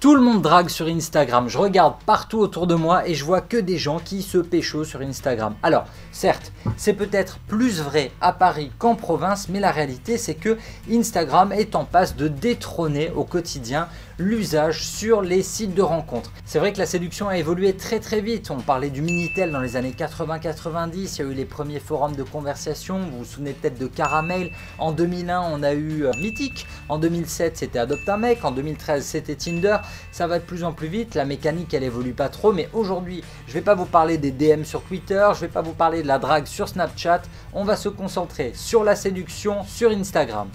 Tout le monde drague sur Instagram, je regarde partout autour de moi et je vois que des gens qui se pécho sur Instagram. Alors, certes, c'est peut-être plus vrai à Paris qu'en province, mais la réalité c'est que Instagram est en passe de détrôner au quotidien l'usage sur les sites de rencontres. C'est vrai que la séduction a évolué très vite, on parlait du Minitel dans les années 80-90, il y a eu les premiers forums de conversation, vous vous souvenez peut-être de Caramel, en 2001 on a eu Mythic, en 2007 c'était Adopte un mec, en 2013 c'était Tinder, ça va de plus en plus vite, la mécanique elle évolue pas trop, mais aujourd'hui je vais pas vous parler des DM sur Twitter, je vais pas vous parler de la drague sur Snapchat, on va se concentrer sur la séduction sur Instagram.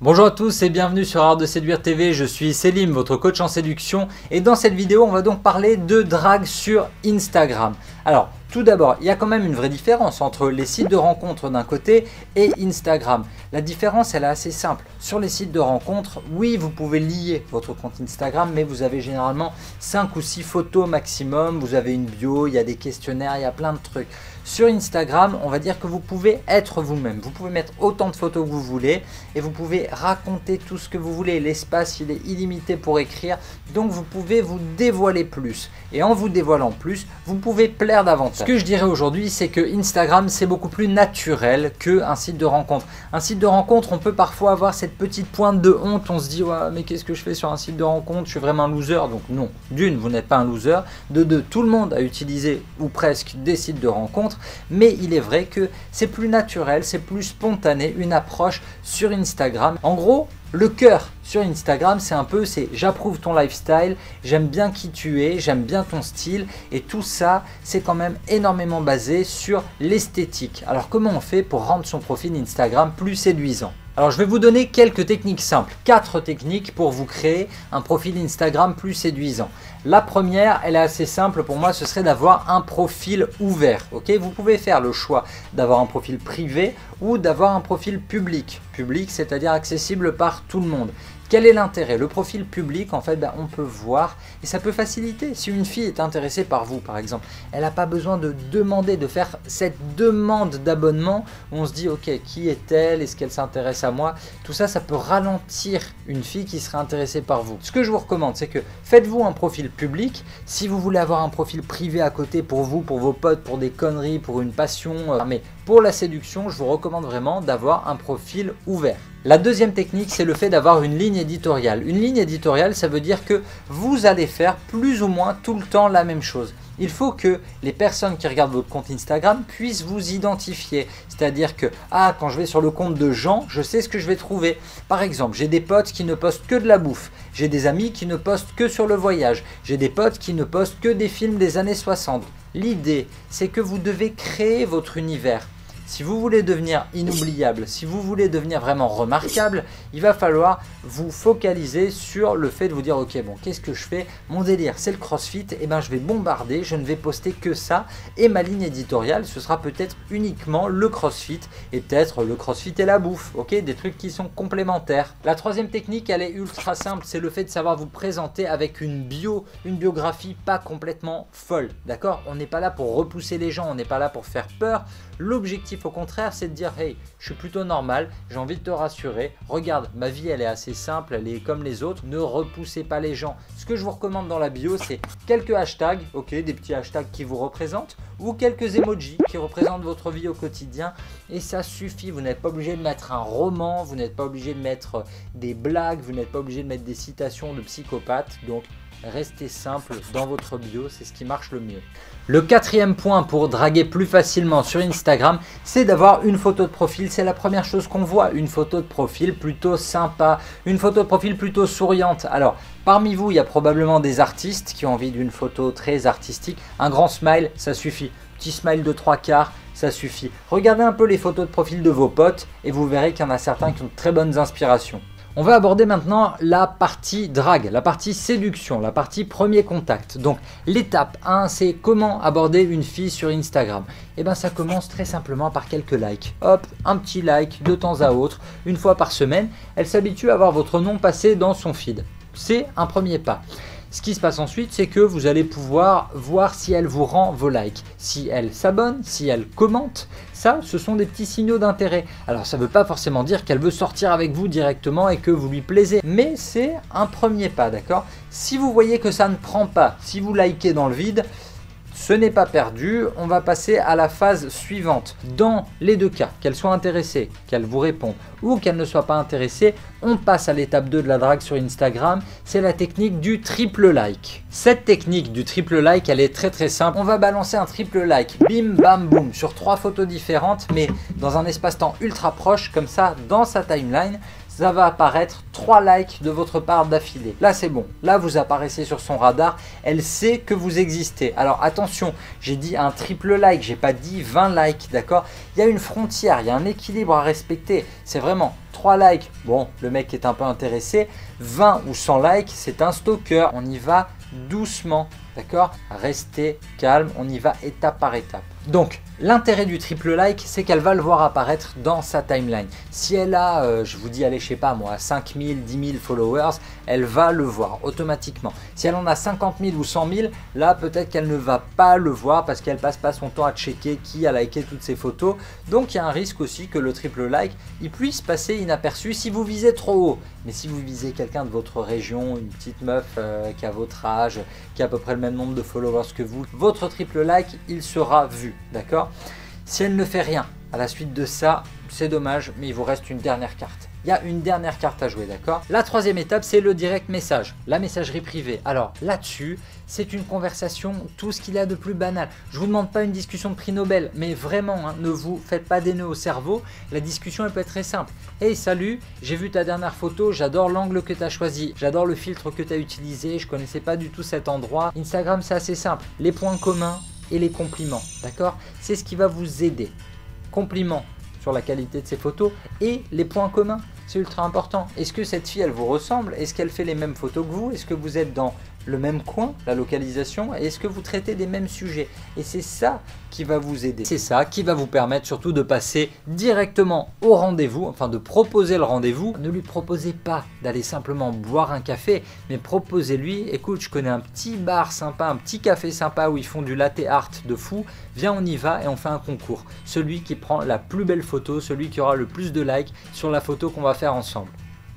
Bonjour à tous et bienvenue sur Art de Séduire TV, je suis Selim, votre coach en séduction et dans cette vidéo on va donc parler de drague sur Instagram. Alors tout d'abord, il y a quand même une vraie différence entre les sites de rencontres d'un côté et Instagram. La différence elle est assez simple. Sur les sites de rencontres, oui vous pouvez lier votre compte Instagram mais vous avez généralement 5 ou 6 photos maximum, vous avez une bio, il y a des questionnaires, il y a plein de trucs. Sur Instagram, on va dire que vous pouvez être vous-même. Vous pouvez mettre autant de photos que vous voulez et vous pouvez raconter tout ce que vous voulez. L'espace, il est illimité pour écrire. Donc, vous pouvez vous dévoiler plus. Et en vous dévoilant plus, vous pouvez plaire davantage. Ce que je dirais aujourd'hui, c'est que Instagram, c'est beaucoup plus naturel qu'un site de rencontre. Un site de rencontre, on peut parfois avoir cette petite pointe de honte. On se dit, ouais, mais qu'est-ce que je fais sur un site de rencontre? Je suis vraiment un loser. Donc non, d'une, vous n'êtes pas un loser. De deux, tout le monde a utilisé ou presque des sites de rencontre. Mais il est vrai que c'est plus naturel, c'est plus spontané, une approche sur Instagram. En gros, le cœur sur Instagram, c'est j'approuve ton lifestyle, j'aime bien qui tu es, j'aime bien ton style et tout ça, c'est quand même énormément basé sur l'esthétique. Alors comment on fait pour rendre son profil Instagram plus séduisant ? Alors je vais vous donner quelques techniques simples, 4 techniques pour vous créer un profil Instagram plus séduisant. La première, elle est assez simple pour moi, ce serait d'avoir un profil ouvert. Okay, vous pouvez faire le choix d'avoir un profil privé ou d'avoir un profil public. Public, c'est-à-dire accessible par tout le monde. Quel est l'intérêt? Le profil public, en fait, on peut voir et ça peut faciliter. Si une fille est intéressée par vous, par exemple, elle n'a pas besoin de demander, de faire cette demande d'abonnement où on se dit, ok, qui est-elle? Est-ce qu'elle s'intéresse à moi? Tout ça, ça peut ralentir une fille qui serait intéressée par vous. Ce que je vous recommande, c'est que faites-vous un profil public. Si vous voulez avoir un profil privé à côté pour vous, pour vos potes, pour des conneries, pour une passion, mais pour la séduction, je vous recommande vraiment d'avoir un profil ouvert. La deuxième technique, c'est le fait d'avoir une ligne éditoriale. Une ligne éditoriale, ça veut dire que vous allez faire plus ou moins tout le temps la même chose. Il faut que les personnes qui regardent votre compte Instagram puissent vous identifier. C'est-à-dire que, quand je vais sur le compte de Jean, je sais ce que je vais trouver. Par exemple, j'ai des potes qui ne postent que de la bouffe. J'ai des amis qui ne postent que sur le voyage. J'ai des potes qui ne postent que des films des années 60. L'idée, c'est que vous devez créer votre univers. Si vous voulez devenir inoubliable, si vous voulez devenir vraiment remarquable, il va falloir vous focaliser sur le fait de vous dire ok, bon, qu'est-ce que je fais? Mon délire, c'est le crossfit, et je vais bombarder, je ne vais poster que ça et ma ligne éditoriale, ce sera peut-être uniquement le crossfit et peut-être le crossfit et la bouffe, ok, des trucs qui sont complémentaires. La troisième technique, elle est ultra simple, c'est le fait de savoir vous présenter avec une biographie pas complètement folle, d'accord? On n'est pas là pour repousser les gens, on n'est pas là pour faire peur. L'objectif au contraire, c'est de dire hey, je suis plutôt normal, j'ai envie de te rassurer, regarde, ma vie elle est assez simple, elle est comme les autres, ne repoussez pas les gens. Ce que je vous recommande dans la bio, c'est quelques hashtags, ok, des petits hashtags qui vous représentent ou quelques emojis qui représentent votre vie au quotidien et ça suffit. Vous n'êtes pas obligé de mettre un roman, vous n'êtes pas obligé de mettre des blagues, vous n'êtes pas obligé de mettre des citations de psychopathes, donc restez simple dans votre bio, c'est ce qui marche le mieux. Le quatrième point pour draguer plus facilement sur Instagram, c'est d'avoir une photo de profil. C'est la première chose qu'on voit, une photo de profil plutôt sympa, une photo de profil plutôt souriante. Alors, parmi vous, il y a probablement des artistes qui ont envie d'une photo très artistique. Un grand smile, ça suffit. Petit smile de 3/4, ça suffit. Regardez un peu les photos de profil de vos potes et vous verrez qu'il y en a certains qui ont de très bonnes inspirations. On va aborder maintenant la partie drague, la partie séduction, la partie premier contact. Donc l'étape 1, c'est comment aborder une fille sur Instagram. Et ça commence très simplement par quelques likes. Hop, un petit like de temps à autre, une fois par semaine. Elle s'habitue à voir votre nom passer dans son feed. C'est un premier pas. Ce qui se passe ensuite, c'est que vous allez pouvoir voir si elle vous rend vos likes, si elle s'abonne, si elle commente. Ça, ce sont des petits signaux d'intérêt. Alors ça ne veut pas forcément dire qu'elle veut sortir avec vous directement et que vous lui plaisez, mais c'est un premier pas, d'accord? Si vous voyez que ça ne prend pas, si vous likez dans le vide, ce n'est pas perdu, on va passer à la phase suivante. Dans les deux cas, qu'elle soit intéressée, qu'elle vous réponde ou qu'elle ne soit pas intéressée, on passe à l'étape 2 de la drague sur Instagram, c'est la technique du triple like. Cette technique du triple like, elle est très simple. On va balancer un triple like, bim bam boum, sur 3 photos différentes, mais dans un espace-temps ultra proche, comme ça, dans sa timeline. Ça va apparaître 3 likes de votre part d'affilée. Là c'est bon, là vous apparaissez sur son radar, elle sait que vous existez. Alors attention, j'ai dit un triple like, j'ai pas dit 20 likes, d'accord? Il y a une frontière, il y a un équilibre à respecter. C'est vraiment 3 likes, bon le mec est un peu intéressé, 20 ou 100 likes, c'est un stalker. On y va doucement, d'accord? Restez calme, on y va étape par étape. Donc, l'intérêt du triple like, c'est qu'elle va le voir apparaître dans sa timeline. Si elle a, je vous dis, allez, je sais pas moi, 5000, 10 000 followers, elle va le voir automatiquement. Si elle en a 50 000 ou 100 000, là, peut-être qu'elle ne va pas le voir parce qu'elle passe pas son temps à checker qui a liké toutes ses photos. Donc, il y a un risque aussi que le triple like, il puisse passer inaperçu si vous visez trop haut. Mais si vous visez quelqu'un de votre région, une petite meuf qui a votre âge, qui a à peu près le même nombre de followers que vous, votre triple like, il sera vu, d'accord? Si elle ne fait rien à la suite de ça, c'est dommage, mais il vous reste une dernière carte. Il y a une dernière carte à jouer, d'accord? La troisième étape, c'est le direct message, la messagerie privée. Alors là-dessus, c'est une conversation, tout ce qu'il y a de plus banal. Je ne vous demande pas une discussion de prix Nobel, mais vraiment, hein, ne vous faites pas des nœuds au cerveau. La discussion, elle peut être très simple. Hey, salut, j'ai vu ta dernière photo, j'adore l'angle que tu as choisi, j'adore le filtre que tu as utilisé, je ne connaissais pas du tout cet endroit. Instagram, c'est assez simple. Les points communs et les compliments, d'accord? C'est ce qui va vous aider. Compliments sur la qualité de ses photos et les points communs, c'est ultra important. Est-ce que cette fille, elle vous ressemble? Est-ce qu'elle fait les mêmes photos que vous? Est-ce que vous êtes dans le même coin, la localisation? Est-ce que vous traitez des mêmes sujets? Et c'est ça qui va vous aider. C'est ça qui va vous permettre surtout de passer directement au rendez-vous, enfin de proposer le rendez-vous. Ne lui proposez pas d'aller simplement boire un café, mais proposez-lui, écoute, je connais un petit bar sympa, un petit café sympa où ils font du latte art de fou, viens on y va et on fait un concours. Celui qui prend la plus belle photo, celui qui aura le plus de likes sur la photo qu'on va faire ensemble.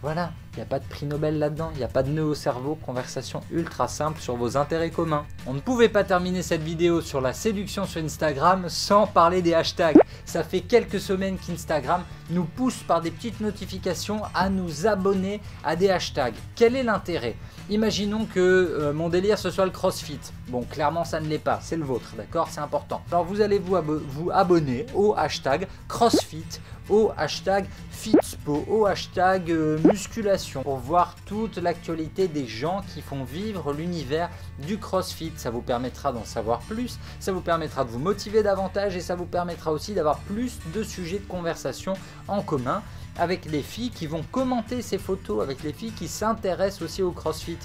Voilà, il n'y a pas de prix Nobel là-dedans, il n'y a pas de nœud au cerveau, conversation ultra simple sur vos intérêts communs. On ne pouvait pas terminer cette vidéo sur la séduction sur Instagram sans parler des hashtags. Ça fait quelques semaines qu'Instagram nous pousse par des petites notifications à nous abonner à des hashtags. Quel est l'intérêt? Imaginons que mon délire ce soit le CrossFit. Bon, clairement ça ne l'est pas, c'est le vôtre, d'accord? C'est important. Alors vous allez vous abonner au hashtag CrossFit, au hashtag Fitspo, au hashtag musculation pour voir toute l'actualité des gens qui font vivre l'univers du CrossFit. Ça vous permettra d'en savoir plus, ça vous permettra de vous motiver davantage et ça vous permettra aussi d'avoir plus de sujets de conversation en commun avec les filles qui vont commenter ces photos, avec les filles qui s'intéressent aussi au CrossFit.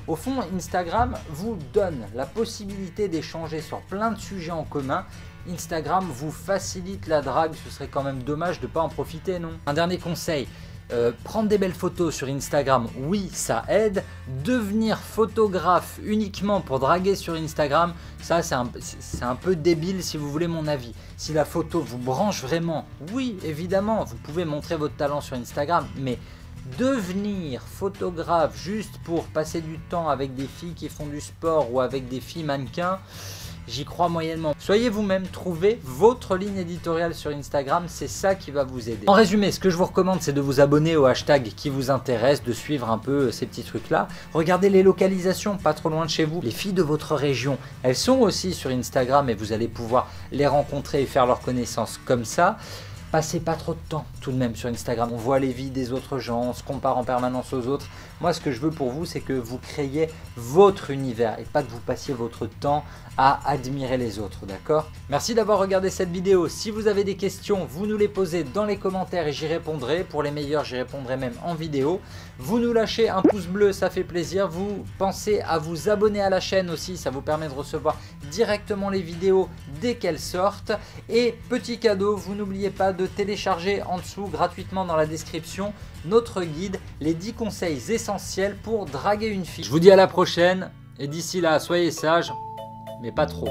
Au fond, Instagram vous donne la possibilité d'échanger sur plein de sujets en commun. Instagram vous facilite la drague, ce serait quand même dommage de ne pas en profiter, non? Un dernier conseil, prendre des belles photos sur Instagram, oui, ça aide. Devenir photographe uniquement pour draguer sur Instagram, ça c'est un peu débile si vous voulez mon avis. Si la photo vous branche vraiment, oui, évidemment, vous pouvez montrer votre talent sur Instagram, mais devenir photographe juste pour passer du temps avec des filles qui font du sport ou avec des filles mannequins, j'y crois moyennement. Soyez vous-même, trouvez votre ligne éditoriale sur Instagram, c'est ça qui va vous aider. En résumé, ce que je vous recommande, c'est de vous abonner au hashtag qui vous intéresse, de suivre un peu ces petits trucs-là. Regardez les localisations, pas trop loin de chez vous. Les filles de votre région, elles sont aussi sur Instagram et vous allez pouvoir les rencontrer et faire leur connaissance comme ça. Passez pas trop de temps tout de même sur Instagram. On voit les vies des autres gens, on se compare en permanence aux autres. Moi, ce que je veux pour vous, c'est que vous créiez votre univers et pas que vous passiez votre temps à admirer les autres, d'accord? Merci d'avoir regardé cette vidéo. Si vous avez des questions, vous nous les posez dans les commentaires et j'y répondrai. Pour les meilleurs, j'y répondrai même en vidéo. Vous nous lâchez un pouce bleu, ça fait plaisir. Vous pensez à vous abonner à la chaîne aussi, ça vous permet de recevoir directement les vidéos dès qu'elles sortent. Et petit cadeau, vous n'oubliez pas de de télécharger en dessous gratuitement dans la description notre guide, les 10 conseils essentiels pour draguer une fille. Je vous dis à la prochaine et d'ici là, soyez sages, mais pas trop.